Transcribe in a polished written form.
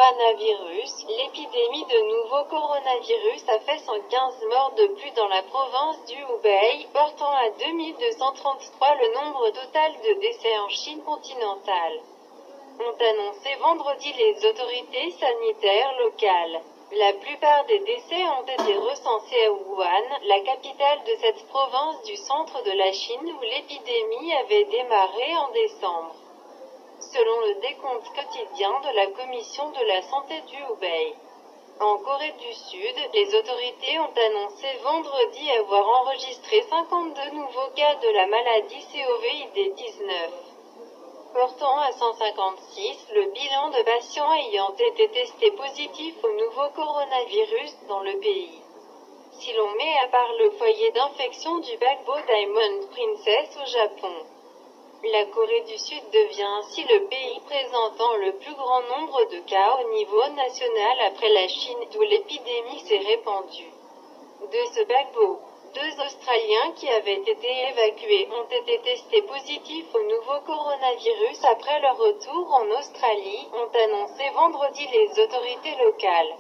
coronavirus. L'épidémie de nouveau coronavirus a fait 115 morts de plus dans la province du Hubei, portant à 2233 le nombre total de décès en Chine continentale, ont annoncé vendredi les autorités sanitaires locales. La plupart des décès ont été recensés à Wuhan, la capitale de cette province du centre de la Chine où l'épidémie avait démarré en décembre, selon le décompte quotidien de la Commission de la santé du Hubei. En Corée du Sud, les autorités ont annoncé vendredi avoir enregistré 52 nouveaux cas de la maladie COVID-19, portant à 156 le bilan de patients ayant été testés positifs au nouveau coronavirus dans le pays. Si l'on met à part le foyer d'infection du paquebot Diamond Princess au Japon, la Corée du Sud devient ainsi le pays présentant le plus grand nombre de cas au niveau national après la Chine, d'où l'épidémie s'est répandue. De ce paquebot, 2 Australiens qui avaient été évacués ont été testés positifs au nouveau coronavirus après leur retour en Australie, ont annoncé vendredi les autorités locales.